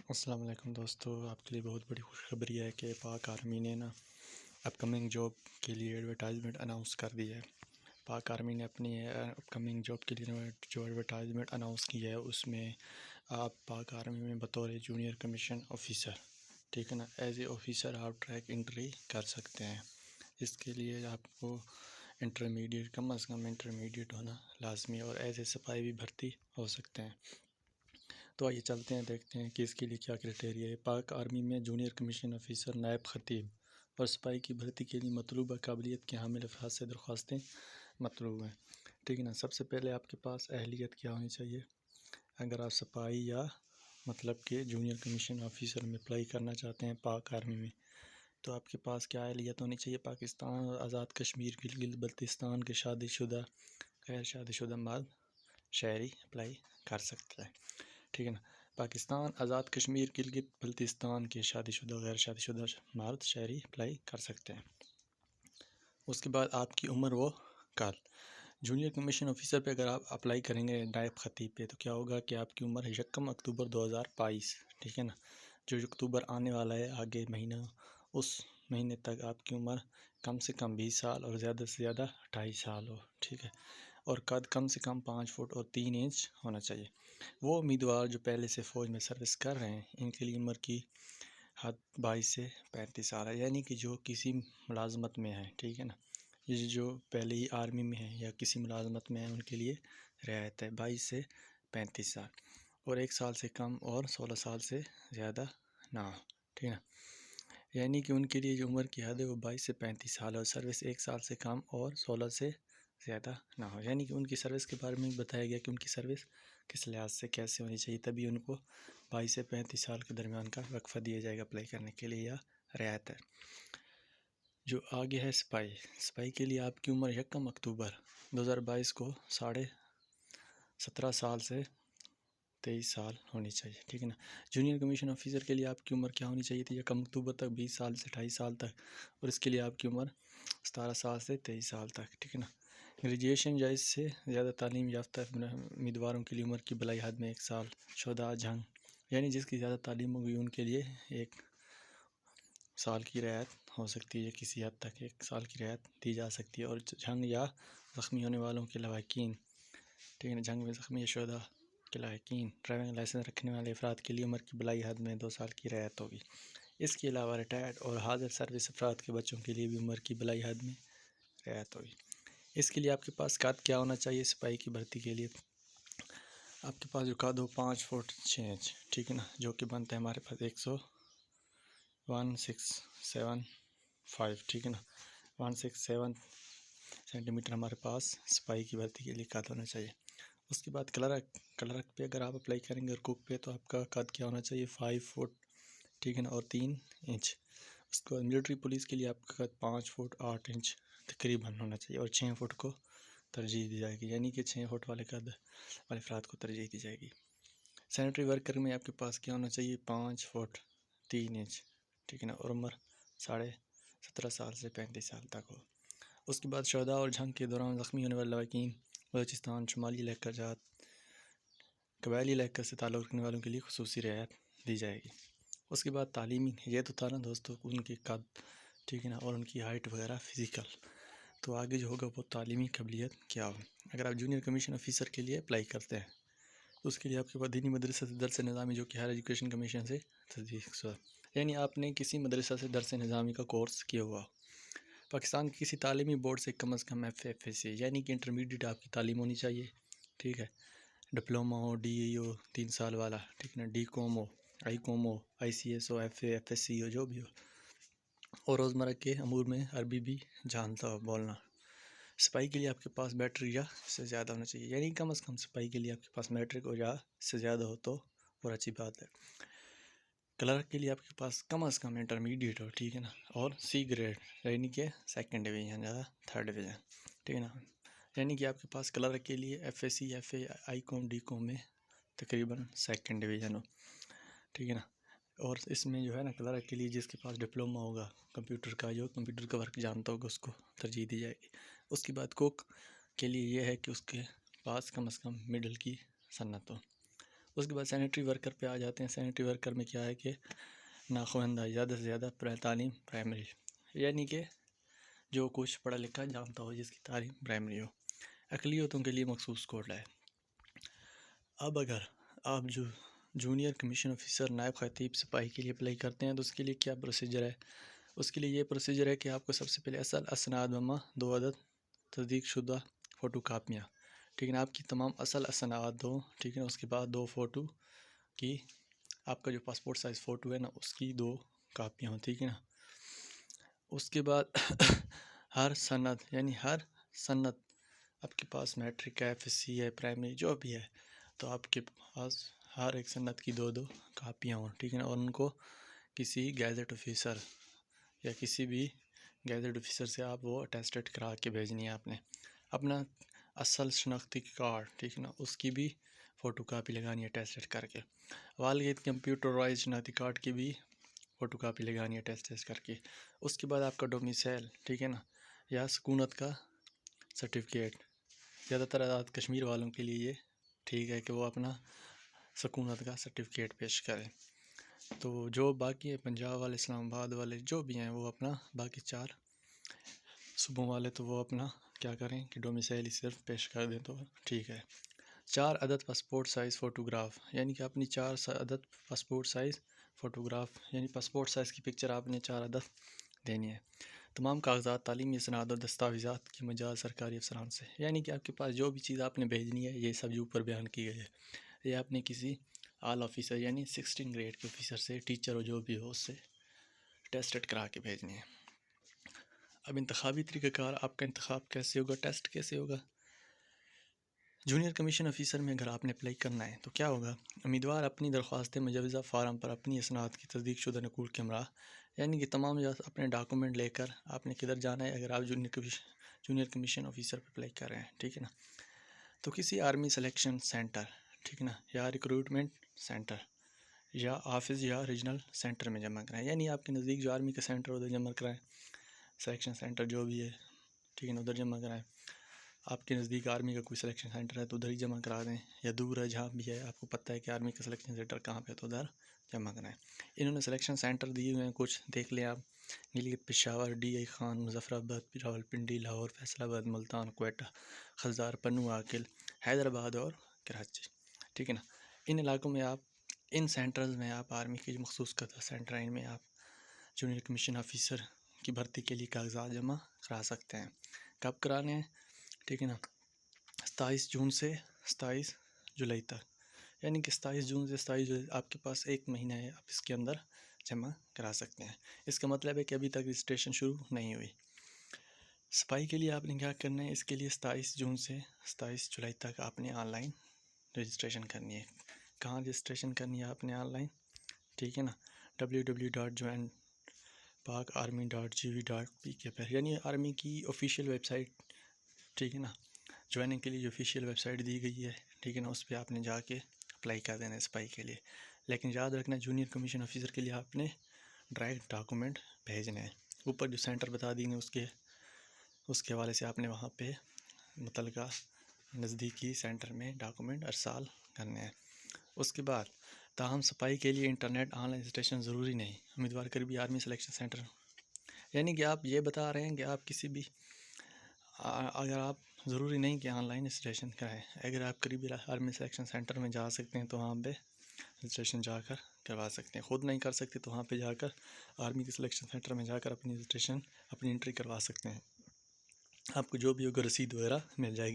السلام علیکم دوستو، آپ کے لیے بہت بڑی خوشخبری ہے کہ پاک آرمی نے اپ کمنگ جاب کے لیے ایڈورٹائزمنٹ اناؤنس کر دی ہے۔ پاک آرمی نے اپنی اپ کمنگ جاب کے لیے جو ایڈورٹائزمنٹ اناؤنس کی ہے اس میں آپ پاک آرمی میں بطور جونیئر کمیشن آفیسر، ٹھیک ہے نا، ایز اے آفیسر آپ ٹریک انٹری کر سکتے ہیں۔ اس کے لیے آپ کو انٹرمیڈیٹ، کم از کم انٹرمیڈیٹ ہونا لازمی ہے، اور ایز اے سپاہی بھی بھرتی ہو سکتے ہیں۔ تو آئیے چلتے ہیں، دیکھتے ہیں کہ اس کے لیے کیا کرائٹیریا ہے۔ پاک آرمی میں جونیئر کمیشن آفیسر، نائب خطیب اور سپاہی کی بھرتی کے لیے مطلوبہ قابلیت کے حامل افراد سے درخواستیں مطلوب ہیں، ٹھیک ہے نا۔ سب سے پہلے آپ کے پاس اہلیت کیا ہونی چاہیے؟ اگر آپ سپاہی یا مطلب کہ جونیئر کمیشن آفیسر میں اپلائی کرنا چاہتے ہیں پاک آرمی میں، تو آپ کے پاس کیا اہلیت ہونی چاہیے؟ پاکستان اور آزاد کشمیر، گلگت بلتستان کے شادی شدہ، غیر شادی شدہ مرد شہری اپلائی کر سکتے ہیں، ٹھیک ہے نا۔ پاکستان، آزاد کشمیر، گلگت بلتستان کے شادی شدہ، غیر شادی شدہ مرد شہری اپلائی کر سکتے ہیں۔ اس کے بعد آپ کی عمر و کال۔ جونیئر کمیشن آفیسر پہ اگر آپ اپلائی کریں گے نائب خطیب پہ، تو کیا ہوگا کہ آپ کی عمر 1 اکتوبر 2022، ٹھیک ہے نا، جو اکتوبر آنے والا ہے آگے مہینہ، اس مہینے تک آپ کی عمر کم سے کم 20 سال اور زیادہ سے زیادہ 28 سال ہو، ٹھیک ہے، اور قد کم سے کم 5 فٹ اور 3 انچ ہونا چاہیے۔ وہ امیدوار جو پہلے سے فوج میں سروس کر رہے ہیں، ان کے لیے عمر کی حد 22 سے 35 سال ہے، یعنی کہ جو کسی ملازمت میں ہیں، ٹھیک ہے نا، یہ جو پہلے ہی آرمی میں ہیں یا کسی ملازمت میں ہیں، ان کے لیے رعایت ہے 22 سے 35 سال، اور 1 سال سے کم اور 16 سال سے زیادہ نہ ہو، ٹھیک ہے نا۔ یعنی کہ ان کے لیے جو عمر کی حد ہے وہ 22 سے 35 سال ہے، اور سروس 1 سال سے کم اور 16 سے زیادہ نہ ہو، یعنی کہ ان کی سروس کے بارے میں بتایا گیا کہ ان کی سروس کس لحاظ سے کیسے ہونی چاہیے، تبھی ان کو 22 سے 35 سال کے درمیان کا وقفہ دیا جائے گا اپلائی کرنے کے لیے، یا رعایت ہے۔ جو آگے ہے سپاہی، سپاہی کے لیے آپ کی عمر 1 اکتوبر 2022 کو 17.5 سال سے 23 سال ہونی چاہیے، ٹھیک ہے نا۔ جونیئر کمیشن آفیسر کے لیے آپ کی عمر کیا ہونی چاہیے تھی؟ 1 اکتوبر تک 20 سال سے 28 سال تک، اور اس کے لیے آپ کی عمر 17 سال سے 23 سال تک، ٹھیک ہے نا۔ گریجویشن یا اس سے زیادہ تعلیم یافتہ امیدواروں کے لیے عمر کی بلائی حد میں 1 سال، شہداء جنگ، یعنی جس کی زیادہ تعلیم ہوگی ان کے لیے 1 سال کی رعایت ہو سکتی ہے، یا کسی حد تک 1 سال کی رعایت دی جا سکتی ہے، اور جنگ یا زخمی ہونے والوں کے لواحقین، ٹھیک ہے نا، جنگ میں زخمی یا شہداء کے لواحقین، ڈرائیونگ لائسنس رکھنے والے افراد کے لیے عمر کی بلائی حد میں 2 سال کی رعایت ہوگی۔ اس کے علاوہ ریٹائرڈ اور حاضر سروس افراد کے بچوں کے لیے بھی عمر کی بلائی حد میں رعایت ہوگی۔ اس کے لیے آپ کے پاس قد کیا ہونا چاہیے؟ سپاہی کی بھرتی کے لیے آپ کے پاس جو قد ہو 5 فٹ 6 انچ، ٹھیک ہے نا، جو کہ بنتا ہے ہمارے پاس 1675، ٹھیک ہے نا، 167 سینٹی میٹر ہمارے پاس سپاہی کی بھرتی کے لیے قد ہونا چاہیے۔ اس کے بعد کلرک پہ اگر آپ اپلائی کریں گے اور کوک پہ، تو آپ کا قد کیا ہونا چاہیے؟ 5 فٹ، ٹھیک ہے نا، اور 3 انچ۔ اس کے بعد ملٹری پولیس کے لیے آپ کا قد 5 فٹ 8 انچ تقریباً ہونا چاہیے، اور 6 فٹ کو ترجیح دی جائے گی، یعنی کہ 6 فٹ والے قد والے افراد کو ترجیح دی جائے گی۔ سینیٹری ورکر میں آپ کے پاس کیا ہونا چاہیے؟ 5 فٹ 3 انچ، ٹھیک ہے نا، اور عمر 17.5 سال سے 35 سال تک ہو۔ اس کے بعد شہداء اور جنگ کے دوران زخمی ہونے والے لواحقین، بلوچستان، شمالی علاقہ جات، قبائلی علاقے سے تعلق رکھنے والوں کے لیے خصوصی رعایت دی جائے گی۔ اس کے بعد تعلیمی، یہ تو تھا نا دوستو ان کے قد، ٹھیک ہے نا، اور ان کی ہائٹ وغیرہ فزیکل، تو آگے جو ہوگا وہ تعلیمی قابلیت کیا ہو۔ اگر آپ جونیئر کمیشن آفیسر کے لیے اپلائی کرتے ہیں تو اس کے لیے آپ کے پاس دینی مدرسہ سے درس نظامی، جو کہ ہائر ایجوکیشن کمیشن سے تصدیق شدہ، یعنی آپ نے کسی مدرسہ سے درس نظامی کا کورس کیا ہوا، پاکستان کے کسی تعلیمی بورڈ سے کم از کم FFSC، یعنی کہ انٹرمیڈیٹ آپ کی تعلیم ہونی چاہیے، ٹھیک ہے، ڈپلوما ہو، DE ہو 3 سال والا، ٹھیک ہے نا، ڈی کوم ہو، آئی کوم ہو، ICS ہو، FA FSC ہو، جو بھی ہو، اور روزمرہ کے امور میں عربی بھی جانتا ہو بولنا۔ سپاہی کے لیے آپ کے پاس میٹرک یا اس سے زیادہ ہونا چاہیے، یعنی کم از کم سپاہی کے لیے آپ کے پاس میٹرک اور یا اس سے زیادہ ہو تو اور اچھی بات ہے۔ کلرک کے لیے آپ کے پاس کم از کم انٹرمیڈیٹ ہو، ٹھیک ہے نا، اور C گریڈ، یعنی کہ 2nd ڈویژن یا 3rd ڈویژن، ٹھیک ہے نا، یعنی کہ آپ کے پاس کلرک کے لیے FSC FA آئی کوم ڈی کوم میں تقریباً 2nd ڈویژن ہو، ٹھیک ہے نا۔ اور اس میں جو ہے نا کلرک کے لیے جس کے پاس ڈپلوما ہوگا کمپیوٹر کا، جو کمپیوٹر کا ورک جانتا ہوگا، اس کو ترجیح دی جائے گی۔ اس کے بعد کوک کے لیے یہ ہے کہ اس کے پاس کم از کم مڈل کی صنعت ہو۔ اس کے بعد سینیٹری ورکر پہ آ جاتے ہیں. سینیٹری ورکر میں کیا ہے کہ ناخواندہ زیادہ سے زیادہ تعلیم پرائمری، یعنی کہ جو کچھ پڑھا لکھا جانتا ہو، جس کی تعلیم پرائمری ہو. اقلیتوں کے لیے مخصوص کوڈ ہے. اب اگر آپ جونیئر کمیشن آفیسر نائب خطیب سپاہی کے لیے اپلائی کرتے ہیں تو اس کے لیے کیا پروسیجر ہے؟ اس کے لیے یہ پروسیجر ہے کہ آپ کو سب سے پہلے اصل اسناد مما 2 عدد تصدیق شدہ فوٹو کاپیاں، ٹھیک ہے نا، آپ کی تمام اصل اسناد دو، ٹھیک ہے نا. اس کے بعد 2 فوٹو کی، آپ کا جو پاسپورٹ سائز فوٹو ہے نا اس کی 2 کاپیاں ہوں، ٹھیک ہے نا. اس کے بعد ہر سند آپ کے پاس میٹرک ہے، ایف ایس سی ہے، پرائمری جو بھی ہے، تو آپ کے پاس ہر ایک سند کی 2 کاپیاں ہوں، ٹھیک ہے نا. اور ان کو کسی گیزٹ آفیسر یا کسی بھی گیزٹ آفیسر سے آپ وہ اٹیسٹڈ کرا کے بھیجنی ہے. آپ نے اپنا اصل شناختی کارڈ، ٹھیک ہے نا، اس کی بھی فوٹو کاپی لگانی ہے اٹیسٹڈ کر کے. والد کمپیوٹرائز شناختی کارڈ کی بھی فوٹو کاپی لگانی ہے اٹیسٹڈ کر کے. اس کے بعد آپ کا ڈومیسائل، ٹھیک ہے نا، یا سکونت کا سرٹیفکیٹ. زیادہ تر آزاد کشمیر والوں کے لیے یہ ٹھیک ہے کہ وہ اپنا سکونت کا سرٹیفکیٹ پیش کریں. تو جو باقی ہے پنجاب والے، اسلام آباد والے جو بھی ہیں، وہ اپنا باقی 4 صوبوں والے تو وہ اپنا کیا کریں کہ ڈومیسائل صرف پیش کر دیں تو ٹھیک ہے. 4 عدد پاسپورٹ سائز فوٹوگراف، یعنی کہ اپنی 4 عدد پاسپورٹ سائز فوٹوگراف، یعنی پاسپورٹ سائز کی پکچر آپ نے 4 عدد دینی ہے. تمام کاغذات، تعلیمی اسناد اور دستاویزات کی مجاز سرکاری افسران سے، یعنی کہ آپ کے پاس جو بھی چیز آپ نے بھیجنی ہے یہ سب جو اوپر بیان کی گئی ہے، یہ آپ نے کسی آل آفیسر یعنی 16 گریڈ کے آفیسر سے، ٹیچر ہو جو بھی ہو، اس سے ٹیسٹڈ کرا کے بھیجنی ہے. اب انتخابی طریقہ کار، آپ کا انتخاب کیسے ہوگا، ٹیسٹ کیسے ہوگا؟ جونیئر کمیشن آفیسر میں اگر آپ نے اپلائی کرنا ہے تو کیا ہوگا؟ امیدوار اپنی درخواست مجوزہ فارم پر اپنی اسناد کی تصدیق شدہ نقول کے ہمراہ، یعنی کہ تمام اپنے ڈاکومنٹ لے کر آپ نے کدھر جانا ہے اگر آپ جونیئر کمیشن آفیسر پہ اپلائی کر رہے ہیں، ٹھیک ہے نا. تو کسی آرمی سلیکشن سینٹر، ٹھیک ہے نا، یا ریکروٹمنٹ سینٹر یا آفس یا ریجنل سینٹر میں جمع کرائیں. یعنی آپ کے نزدیک جو آرمی کا سینٹر ادھر جمع کرائیں، سلیکشن سینٹر جو بھی ہے، ٹھیک ہے نا، ادھر جمع کرائیں. آپ کے نزدیک آرمی کا کوئی سلیکشن سینٹر ہے تو ادھر ہی جمع کرا دیں، یا دور ہے جہاں بھی ہے آپ کو پتہ ہے کہ آرمی کا سلیکشن سینٹر کہاں پہ ہے تو ادھر جمع کرائیں. انہوں نے سلیکشن سینٹر دیے ہوئے ہیں، کچھ دیکھ لیں آپ: گلگت پشاور، ڈی آئی خان، مظفر آباد، راولپنڈی، لاہور، فیصل آباد، ملتان، کوئٹہ، خزدار، پنو، عاقل، حیدرآباد اور کراچی، ٹھیک ہے نا. ان علاقوں میں آپ، ان سینٹرز میں آپ آرمی کے جو مخصوص کردہ سینٹر ہیں، ان میں آپ جونیئر کمیشن آفیسر کی بھرتی کے لیے کاغذات جمع کرا سکتے ہیں. کب کرانے ہیں؟ ٹھیک ہے نا، 27 جون سے 27 جولائی تک، یعنی کہ 27 جون سے 27 جولائی آپ کے پاس 1 مہینہ ہے، آپ اس کے اندر جمع کرا سکتے ہیں. اس کا مطلب ہے کہ ابھی تک رجسٹریشن شروع نہیں ہوئی. سپاہی کے لیے آپ نے کیا کرنا ہے؟ اس کے لیے 27 جون سے 27 جولائی تک آپ نے آن لائن رجسٹریشن کرنی ہے. کہاں رجسٹریشن کرنی ہے آپ نے؟ آن لائن، ٹھیک ہے نا، www.joinpakarmy.gov.pk پر، یعنی آرمی کی آفیشیل ویب سائٹ، ٹھیک ہے نا. جوائننگ کے لیے جو آفیشیل ویب سائٹ دی گئی ہے، ٹھیک ہے نا، اس پہ آپ نے جا کے اپلائی کر دینا ہے سپاہی کے لیے. لیکن یاد رکھنا جونیئر کمیشن آفیسر کے لیے آپ نے ڈائریکٹ ڈاکومنٹ بھیجنے ہیں. اوپر جو سینٹر بتا دیں گے اس کے حوالے سے آپ نے وہاں پہ متعلقہ نزدیکی سینٹر میں ڈاکومنٹ ارسال کرنے ہیں. اس کے بعد تاہم سپاہی کے لیے انٹرنیٹ آن لائن رجسٹریشن ضروری نہیں. امیدوار قریبی آرمی سلیکشن سینٹر، یعنی کہ آپ یہ بتا رہے ہیں کہ آپ کسی بھی، اگر آپ ضروری نہیں کہ آن لائن رجسٹریشن کرائیں، اگر آپ قریبی آرمی سلیکشن سینٹر میں جا سکتے ہیں تو وہاں پہ رجسٹریشن جا کر کروا سکتے ہیں. خود نہیں کر سکتے تو وہاں پہ جا کر آرمی کے سلیکشن سینٹر میں جا کر اپنی رجسٹریشن، اپنی انٹری کروا سکتے ہیں. آپ کو جو بھی ہوگا رسید وغیرہ مل جائے گی.